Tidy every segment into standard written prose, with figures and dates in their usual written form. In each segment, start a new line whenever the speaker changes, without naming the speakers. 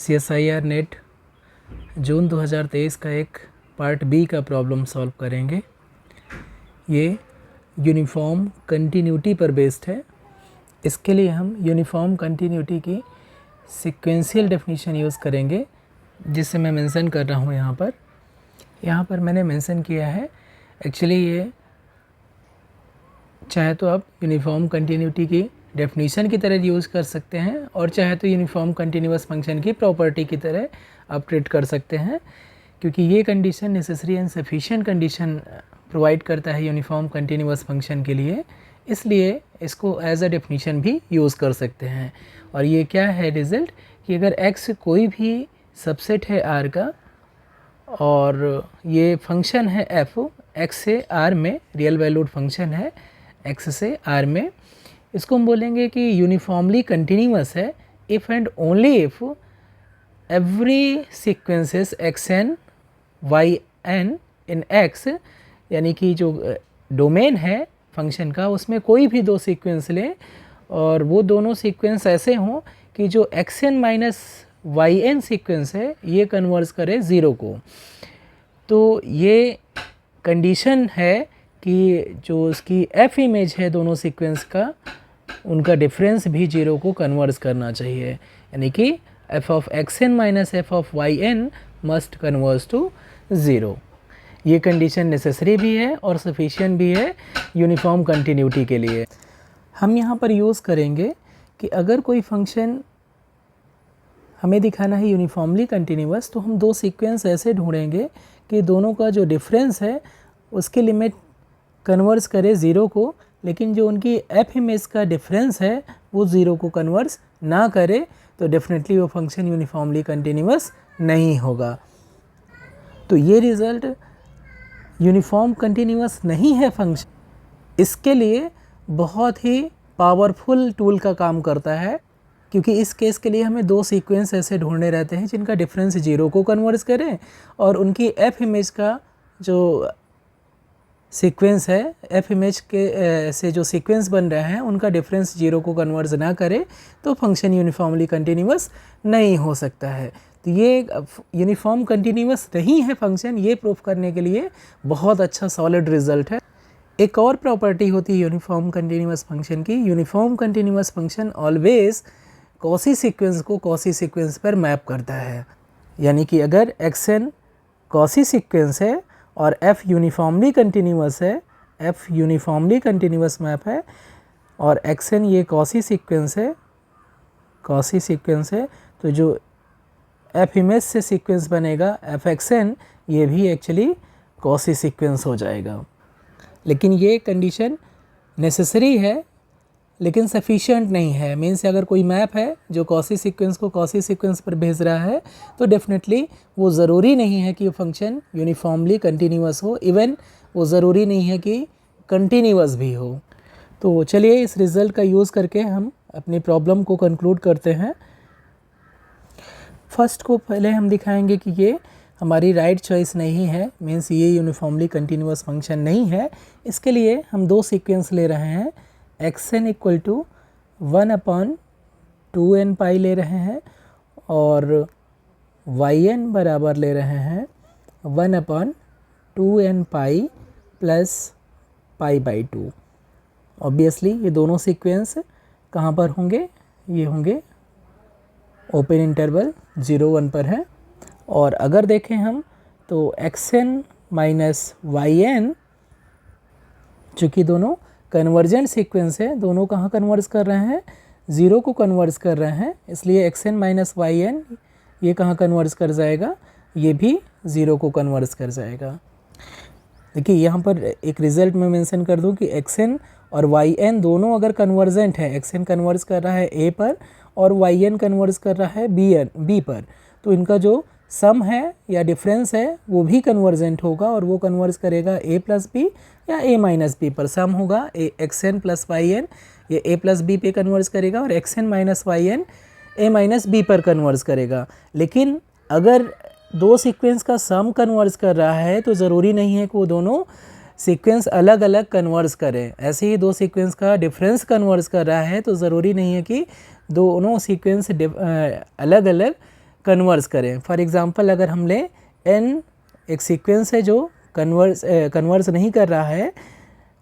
CSIR net जून 2023 का एक part B का प्रॉब्लम सॉल्व करेंगे। ये यूनिफॉर्म कंटिन्यूटी पर बेस्ड है। इसके लिए हम यूनिफॉर्म कंटिन्यूटी की सीक्वेंशियल डेफिनेशन यूज़ करेंगे, जिसे मैं मेंशन कर रहा हूँ यहाँ पर मैंने मेंशन किया है। एक्चुअली ये चाहे तो आप यूनिफॉर्म कंटिन्यूटी की डेफिनेशन की तरह यूज़ कर सकते हैं और चाहे तो यूनिफॉर्म कंटिन्यूअस फंक्शन की प्रॉपर्टी की तरह आप ट्रीट कर सकते हैं, क्योंकि ये condition necessary and sufficient condition provide करता है यूनिफॉर्म कंटिन्यूअस फंक्शन के लिए। इसलिए इसको एज अ डेफिनेशन भी यूज़ कर सकते हैं। और ये क्या है रिज़ल्ट कि अगर x कोई भी सबसेट है r का और ये फंक्शन है f, x से r में रियल वैल्यूड फंक्शन है, x से r में, इसको हम बोलेंगे कि यूनिफॉर्मली कंटिन्यूअस है if and only if every sequences xn yn in x, यानी कि जो डोमेन है फंक्शन का उसमें कोई भी दो सीक्वेंस लें और वो दोनों सीक्वेंस ऐसे हों कि जो xn माइनस yn सीक्वेंस है ये कन्वर्स करे ज़ीरो को। तो ये कंडीशन है कि जो उसकी f इमेज है दोनों सीक्वेंस का, उनका डिफरेंस भी जीरो को कन्वर्स करना चाहिए, यानी कि f of xn minus f of yn must converge to zero. ये कंडीशन नेसेसरी भी है और सफिशिएंट भी है यूनिफॉर्म कंटिन्यूटी के लिए। हम यहाँ पर यूज़ करेंगे कि अगर कोई फंक्शन हमें दिखाना है यूनिफॉर्मली कंटिन्यूअस, तो हम दो सीक्वेंस ऐसे ढूंढेंगे कि दोनों का जो डिफरेंस है उसकी लिमिट कन्वर्स करे ज़ीरो को, लेकिन जो उनकी f इमेज का डिफरेंस है वो ज़ीरो को कन्वर्स ना करे, तो डेफिनेटली वो फंक्शन यूनिफॉर्मली कंटिन्यूअस नहीं होगा। तो ये रिज़ल्ट यूनिफॉर्म कंटिन्यूअस नहीं है फंक्शन, इसके लिए बहुत ही पावरफुल टूल का काम करता है, क्योंकि इस केस के लिए हमें दो सीक्वेंस ऐसे ढूंढने रहते हैं जिनका डिफरेंस जीरो को कन्वर्स करें और उनकी f इमेज का जो सीक्वेंस है, f इमेज के से जो सीक्वेंस बन रहे हैं उनका डिफरेंस जीरो को कन्वर्स ना करे, तो फंक्शन यूनिफॉर्मली कंटिन्यूअस नहीं हो सकता है। तो ये यूनिफॉर्म कंटिन्यूअस नहीं है फंक्शन, ये प्रूफ करने के लिए बहुत अच्छा सॉलिड रिजल्ट है। एक और प्रॉपर्टी होती है यूनिफॉर्म कंटिन्यूअस फंक्शन की, uniform continuous function always quasi sequence को कॉसी सीक्वेंस पर मैप करता है, यानी कि अगर xn कॉसी सीक्वेंस है और f यूनिफॉर्मली कंटिन्यूअस है, f यूनिफॉर्मली कंटिन्यूअस मैप है और xn ये कॉसी सीक्वेंस है, तो जो f इमेज से सीक्वेंस बनेगा fxn ये भी एक्चुअली कॉसी सीक्वेंस हो जाएगा। लेकिन ये कंडीशन नेसेसरी है लेकिन सफिशिएंट नहीं है। मीन्स अगर कोई मैप है जो कॉसी सीक्वेंस को कॉसी सीक्वेंस पर भेज रहा है, तो डेफिनेटली वो ज़रूरी नहीं है कि फंक्शन यूनिफॉर्मली कंटिन्यूअस हो, इवन वो ज़रूरी नहीं है कि कंटिन्यूअस भी हो। तो चलिए इस रिज़ल्ट का यूज़ करके हम अपनी प्रॉब्लम को कंक्लूड करते हैं। फर्स्ट को पहले हम दिखाएंगे कि ये हमारी राइट चॉइस नहीं है, मीन्स ये यूनिफॉर्मली कंटिन्यूअस फंक्शन नहीं है। इसके लिए हम दो सीक्वेंस ले रहे हैं, xn इक्वल टू 1/2n पाई ले रहे हैं और yn बराबर ले रहे हैं 1/2n पाई प्लस π/2। ऑब्वियसली ये दोनों सीक्वेंस कहाँ पर होंगे, ये होंगे ओपन इंटरवल 0-1 पर है। और अगर देखें हम तो xn माइनस yn, चूँकि दोनों कन्वर्जेंट सीक्वेंस है, दोनों कहाँ कन्वर्स कर रहे हैं, ज़ीरो को कन्वर्स कर रहे हैं, इसलिए xn माइनस yn ये कहाँ कन्वर्स कर जाएगा, ये भी ज़ीरो को कन्वर्स कर जाएगा। देखिए यहाँ पर एक रिज़ल्ट में मेंशन कर दूँ कि xn और yn दोनों अगर कन्वर्जेंट है, xn कन्वर्स कर रहा है a पर और yn कन्वर्स कर रहा है b पर, तो इनका जो सम है या डिफरेंस है वो भी कन्वर्जेंट होगा और वो कन्वर्स करेगा a प्लस बी या a माइनस बी पर। सम होगा xn प्लस yn, ये a प्लस बी पे कन्वर्स करेगा और xn minus yn a minus B पर कन्वर्स करेगा। लेकिन अगर दो सीक्वेंस का सम कन्वर्स कर रहा है तो ज़रूरी नहीं है कि वो दोनों सीक्वेंस अलग अलग कन्वर्स करें। ऐसे ही दो सीक्वेंस का डिफरेंस कन्वर्स कर रहा है तो ज़रूरी नहीं है कि दोनों सीक्वेंस अलग अलग कन्वर्स करें। फॉर एग्ज़ाम्पल अगर हम लें n एक सीक्वेंस है जो कन्वर्स नहीं कर रहा है,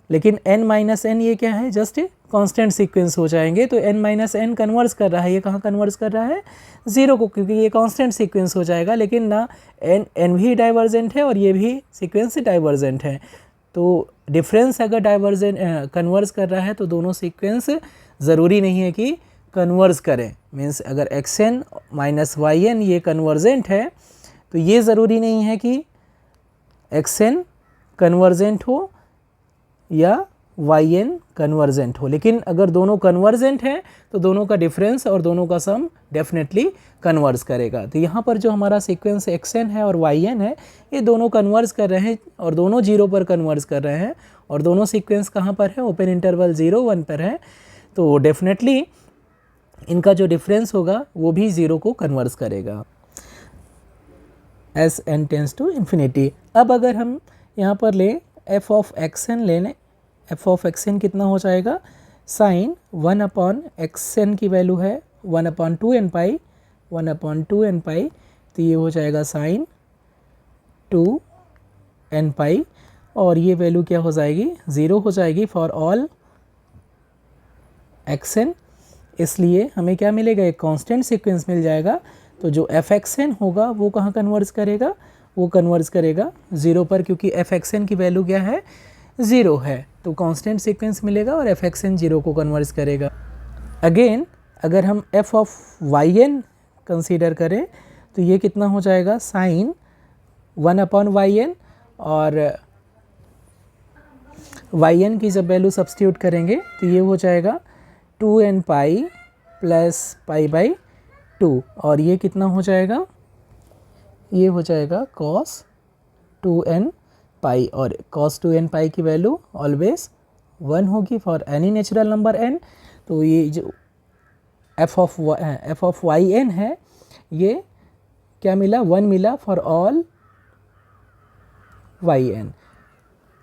लेकिन n माइनस एन ये क्या है, जस्ट कांस्टेंट सीक्वेंस हो जाएंगे। तो n माइनस एन कन्वर्स कर रहा है, ये कहाँ कन्वर्स कर रहा है, 0 को, क्योंकि ये कांस्टेंट सीक्वेंस हो जाएगा। लेकिन ना n भी डाइवर्जेंट है और ये भी सीक्वेंस डाइवर्जेंट है। तो डिफरेंस अगर डाइवर्जेंट कन्वर्स कर रहा है तो दोनों सीक्वेंस ज़रूरी नहीं है कि कन्वर्स करें। मीन्स अगर xn माइनस yn ये कन्वर्जेंट है तो ये ज़रूरी नहीं है कि xn कन्वर्जेंट हो या yn कन्वर्जेंट हो। लेकिन अगर दोनों कन्वर्जेंट हैं तो दोनों का डिफरेंस और दोनों का सम डेफिनेटली कन्वर्स करेगा। तो यहाँ पर जो हमारा सीक्वेंस xn है और yn है ये दोनों कन्वर्स कर रहे हैं और दोनों 0 पर कन्वर्स कर रहे हैं, और दोनों सीक्वेंस कहाँ पर है, ओपन इंटरवल 0 1 पर है। तो डेफिनेटली इनका जो डिफरेंस होगा वो भी 0 को कन्वर्स करेगा as n tends to infinity. अब अगर हम यहाँ पर लें f ऑफ xn ले लें, f ऑफ xn कितना हो जाएगा, साइन 1 अपॉन xn की वैल्यू है 1 अपॉन 2n पाई, 1 अपॉन 2n पाई, तो ये हो जाएगा साइन 2n पाई, और ये वैल्यू क्या हो जाएगी, 0 हो जाएगी फॉर ऑल xn। इसलिए हमें क्या मिलेगा, एक कांस्टेंट सीक्वेंस मिल जाएगा। तो जो fxn होगा वो कहाँ कन्वर्स करेगा, वो कन्वर्स करेगा 0 पर, क्योंकि fxn की वैल्यू क्या है, 0 है। तो कांस्टेंट सीक्वेंस मिलेगा और fxn 0 को कन्वर्स करेगा। अगेन अगर हम f ऑफ yn कंसीडर करें तो ये कितना हो जाएगा, साइन 1 अपॉन yn, और yn की जब वैल्यू सब्स्टिट्यूट करेंगे तो ये हो जाएगा 2n pi plus pi by 2, और ये कितना हो जाएगा, ये हो जाएगा cos 2n पाई, और cos 2n पाई की वैल्यू ऑलवेज 1 होगी for any natural number n। तो ये जो f ऑफ yn है ये क्या मिला, 1 मिला फॉर ऑल yn।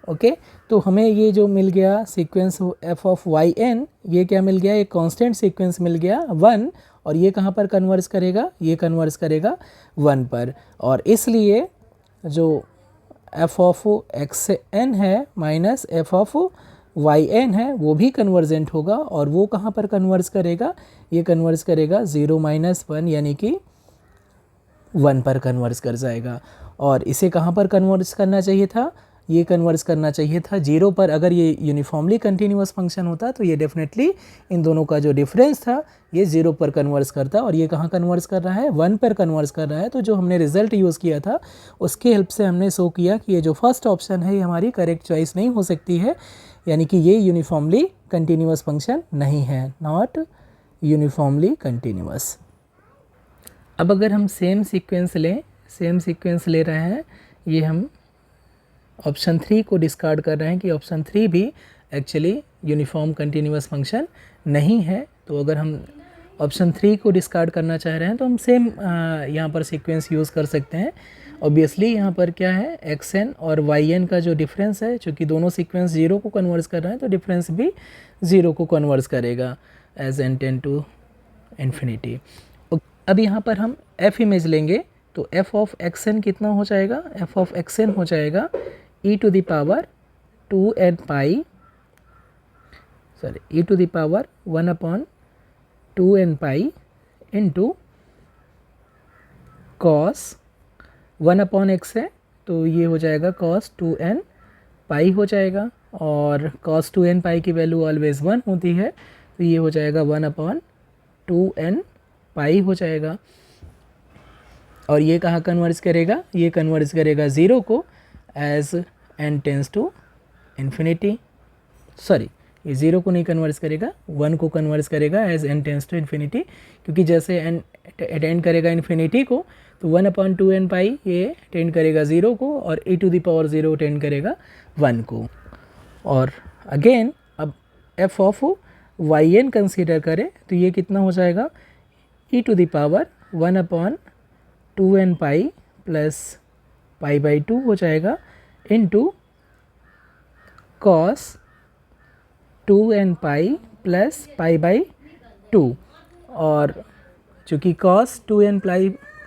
ओके, तो हमें ये जो मिल गया सीक्वेंस f ऑफ yn, ये क्या मिल गया, एक कांस्टेंट सीक्वेंस मिल गया 1, और ये कहाँ पर कन्वर्स करेगा, ये कन्वर्स करेगा 1 पर। और इसलिए जो f ऑफ xn है माइनस f ऑफ yn है वो भी कन्वर्जेंट होगा, और वो कहाँ पर कन्वर्स करेगा, ये कन्वर्स करेगा 0 माइनस 1 यानी कि 1 पर कन्वर्स कर जाएगा। और इसे कहाँ पर कन्वर्स करना चाहिए था, ये कन्वर्स करना चाहिए था 0 पर। अगर ये यूनिफॉर्मली कंटिन्यूअस फंक्शन होता तो ये डेफिनेटली इन दोनों का जो डिफरेंस था ये 0 पर कन्वर्स करता, और ये कहाँ कन्वर्स कर रहा है, 1 पर कन्वर्स कर रहा है। तो जो हमने रिजल्ट यूज़ किया था उसके हेल्प से हमने शो किया कि ये जो फर्स्ट ऑप्शन है ये हमारी करेक्ट चॉइस नहीं हो सकती है, यानी कि ये यूनिफॉर्मली कंटिन्यूअस फंक्शन नहीं है, नॉट यूनिफॉर्मली कंटिन्यूअस। अब अगर हम सेम सीक्वेंस ले रहे हैं, ये हम ऑप्शन 3 को डिस्कार्ड कर रहे हैं कि ऑप्शन 3 भी एक्चुअली यूनिफॉर्म कंटिन्यूअस फंक्शन नहीं है। तो अगर हम ऑप्शन 3 को डिस्कार्ड करना चाह रहे हैं तो हम सेम यहाँ पर सीक्वेंस यूज़ कर सकते हैं। ऑब्वियसली यहाँ पर क्या है, xn और yn का जो डिफरेंस है, चूँकि दोनों सीक्वेंस 0 को कन्वर्स कर रहे हैं तो डिफरेंस भी 0 को कन्वर्स करेगा as n tend to infinity. अब यहाँ पर हम f इमेज लेंगे तो f ऑफ xn कितना हो जाएगा, f ऑफ xn हो जाएगा e to the power 2n pi, e to the power 1 upon 2n pi into cos 1 upon x है तो ये हो जाएगा cos 2n पाई हो जाएगा, और cos 2n पाई की वैल्यू ऑलवेज 1 होती है, तो ये हो जाएगा 1 अपॉन 2n पाई हो जाएगा। और ये कहाँ कन्वर्स करेगा, ये कन्वर्स करेगा 0 को as n tends to infinity, sorry ये 0 को नहीं कन्वर्स करेगा, 1 को कन्वर्स करेगा as n tends to infinity, क्योंकि जैसे n अटेंड करेगा इन्फिनिटी को तो 1 अपॉन 2n पाई ये अटेंड करेगा 0 को, और e to the power 0 attend करेगा 1 को। और अगेन अब f ऑफ yn कंसीडर करें तो ये कितना हो जाएगा, e to the power 1 upon 2n pi plus pi by 2 हो जाएगा into cos 2n pi plus pi by 2, और चूँकि cos 2n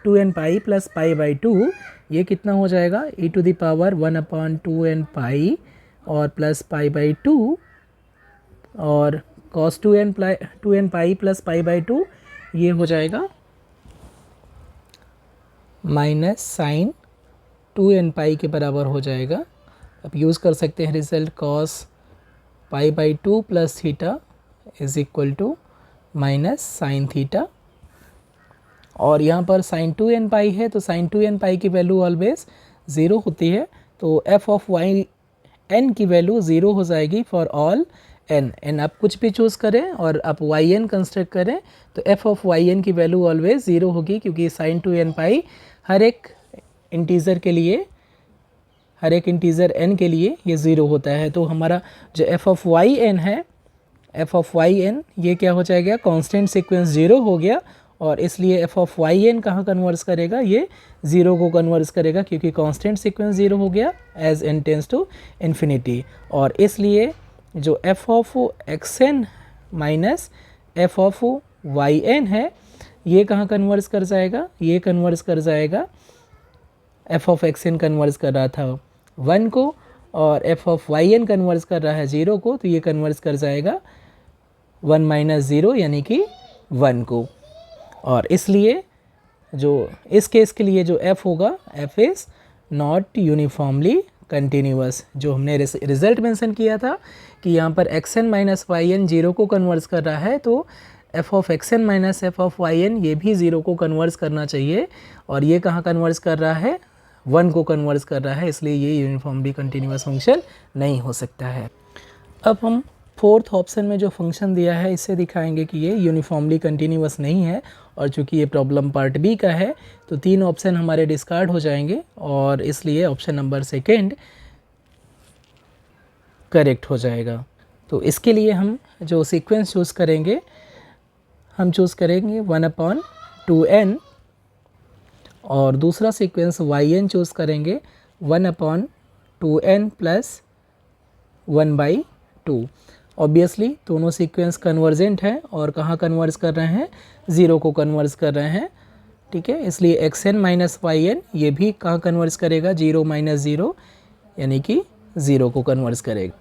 2n pi plus pi by 2, ये कितना हो जाएगा e⁻1 अपॉन 2n पाई और प्लस पाई बाई 2, और cos 2n pi plus pi by 2 ये हो जाएगा माइनस साइन 2n पाई के बराबर हो जाएगा। अब यूज़ कर सकते हैं result, cos pi by 2 plus theta is equal to minus sine theta, और यहाँ पर साइन 2n पाई है तो साइन 2n पाई की वैल्यू ऑलवेज 0 होती है, तो f ऑफ वाई n की वैल्यू 0 हो जाएगी फॉर ऑल n आप कुछ भी चूज़ करें और आप yn कंस्ट्रक्ट करें तो f ऑफ yn की वैल्यू ऑलवेज 0 होगी, क्योंकि साइन 2n पाई हर एक इंटीज़र के लिए, हर एक इंटीज़र n के लिए ये 0 होता है। तो हमारा जो f ऑफ yn है, f ऑफ yn ये क्या हो जाएगा, कांस्टेंट सीक्वेंस 0 हो गया, और इसलिए f ऑफ yn कहाँ कन्वर्स करेगा, ये 0 को कन्वर्स करेगा, क्योंकि कांस्टेंट सीक्वेंस 0 हो गया as n tends to infinity, और इसलिए जो f of xn minus f of yn है ये कहाँ कन्वर्स कर जाएगा, ये कन्वर्स कर जाएगा, f ऑफ xn कन्वर्स कर रहा था 1 को और f ऑफ yn कन्वर्स कर रहा है 0 को, तो ये कन्वर्स कर जाएगा 1 माइनस 0 यानी कि 1 को, और इसलिए जो इस केस के लिए जो f होगा, f is not uniformly continuous. जो हमने रिजल्ट मेंशन किया था कि यहाँ पर xn माइनस yn 0 को कन्वर्स कर रहा है, तो f of xn minus f of yn ये भी 0 को कन्वर्स करना चाहिए, और ये कहाँ कन्वर्स कर रहा है, 1 को कन्वर्स कर रहा है, इसलिए ये यूनिफॉर्मली कंटिन्यूअस फंक्शन नहीं हो सकता है। अब हम फोर्थ ऑप्शन में जो फंक्शन दिया है इससे दिखाएंगे कि ये यूनिफॉर्मली कंटिन्यूअस नहीं है, और चूंकि ये प्रॉब्लम पार्ट बी का है तो 3 ऑप्शन हमारे डिस्कार्ड हो जाएंगे, और इसलिए ऑप्शन नंबर 2 करेक्ट हो जाएगा। तो इसके लिए हम जो सीक्वेंस चूज़ करेंगे, हम चूज़ करेंगे 1/2n, और दूसरा सीक्वेंस yn चूज़ करेंगे 1/2n प्लस 1/2। ऑब्वियसली दोनों सीक्वेंस कन्वर्जेंट हैं, और कहाँ कन्वर्स कर रहे हैं, 0 को कन्वर्स कर रहे हैं, ठीक है, इसलिए xn माइनस yn ये भी कहाँ कन्वर्स करेगा, 0 माइनस 0 यानी कि 0 को कन्वर्स करेगा।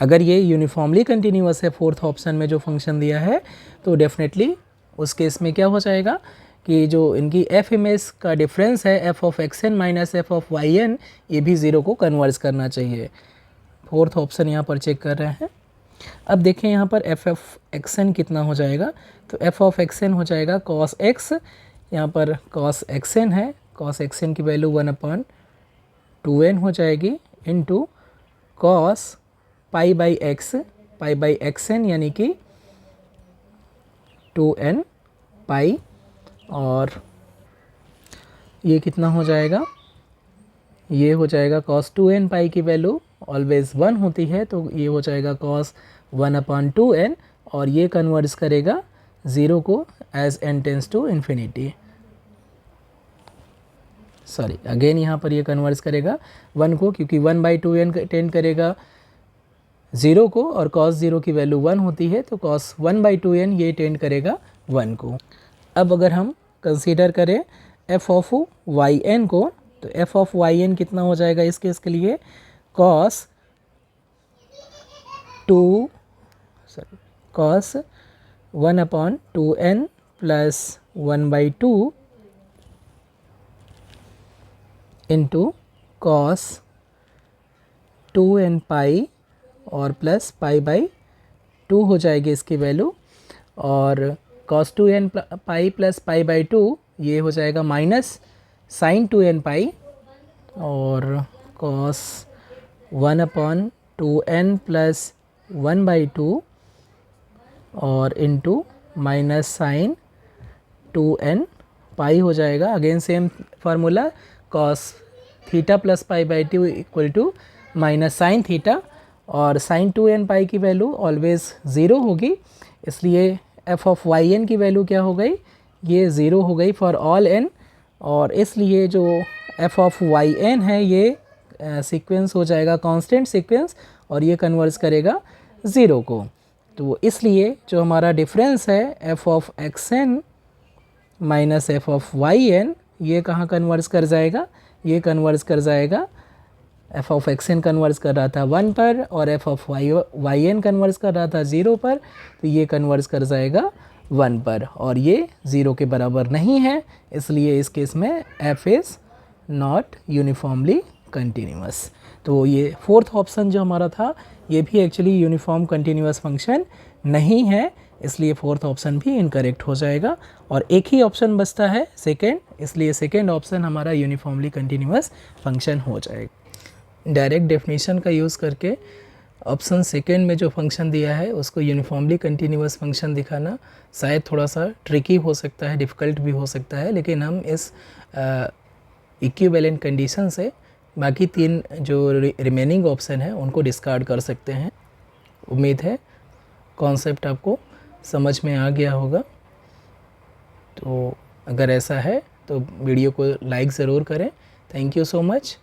अगर ये यूनिफॉर्मली कंटिन्यूअस है फोर्थ ऑप्शन में जो फंक्शन दिया है, तो डेफिनेटली उस केस में क्या हो जाएगा कि जो इनकी f इमेज का डिफरेंस है f of xn minus f of yn ये भी 0 को कन्वर्स करना चाहिए। फोर्थ ऑप्शन यहाँ पर चेक कर रहे हैं। अब देखें यहाँ पर f ऑफ xn कितना हो जाएगा, तो f ऑफ xn हो जाएगा cos x, यहाँ पर cos xn है, cos xn की वैल्यू 1/2n हो जाएगी into cos pi by xn यानी कि 2n पाई, और ये कितना हो जाएगा, ये हो जाएगा cos 2n पाई की वैल्यू ऑलवेज 1 होती है, तो ये हो जाएगा cos 1/2n, और ये कन्वर्स करेगा 0 को as n tends to infinity, sorry again यहाँ पर ये कन्वर्स करेगा 1 को, क्योंकि 1/2n टेंड करेगा 0 को, और cos 0 की वैल्यू 1 होती है, तो cos 1/2n ये टेंड करेगा 1 को। अब अगर हम कंसीडर करें f ऑफ yn को, तो f ऑफ yn कितना हो जाएगा इस केस के लिए, cos 1/2n plus 1/2 into cos 2n पाई और प्लस पाई बाई 2 हो जाएगी इसकी वैल्यू, और cos 2n pi plus pi by 2 ये हो जाएगा माइनस साइन 2n पाई, और cos 1/2n प्लस 1/2 और into minus sign 2n pi हो जाएगा। Again same formula, cos theta plus pi by 2 equal to minus sine theta, और sine 2n pi की value always 0 होगी, इसलिए f ऑफ yn की value क्या हो गई, ये 0 हो गई फॉर ऑल n, और इसलिए जो f ऑफ yn है ये सीक्वेंस हो जाएगा कांस्टेंट सीक्वेंस, और ये कन्वर्स करेगा 0 को। तो इसलिए जो हमारा डिफरेंस है f of xn minus f of yn ये कहाँ कन्वर्स कर जाएगा, ये कन्वर्स कर जाएगा F of X N converge कर रहा था 1 पर और F of Y N converge कर रहा था 0 पर, तो ये कन्वर्स कर जाएगा 1 पर और ये 0 के बराबर नहीं है, इसलिए इस केस में F is not uniformly continuous. तो ये फोर्थ ऑप्शन जो हमारा था ये भी एक्चुअली यूनिफॉर्म कंटिन्यूअस फंक्शन नहीं है, इसलिए फोर्थ ऑप्शन भी इनकरेक्ट हो जाएगा और एक ही ऑप्शन बचता है सेकेंड, इसलिए सेकेंड ऑप्शन हमारा यूनिफॉर्मली कंटिन्यूअस फंक्शन हो जाएगा। डायरेक्ट डेफिनेशन का यूज़ करके ऑप्शन सेकेंड में जो फंक्शन दिया है उसको यूनिफॉर्मली कंटिन्यूअस फंक्शन दिखाना शायद थोड़ा सा ट्रिकी हो सकता है, डिफ़िकल्ट भी हो सकता है, लेकिन हम इस इक्विवेलेंट कंडीशन से बाकी 3 जो रिमेनिंग ऑप्शन है उनको डिस्कार्ड कर सकते हैं। उम्मीद है कॉन्सेप्ट आपको समझ में आ गया होगा। तो अगर ऐसा है तो वीडियो को लाइक ज़रूर करें। Thank you so much.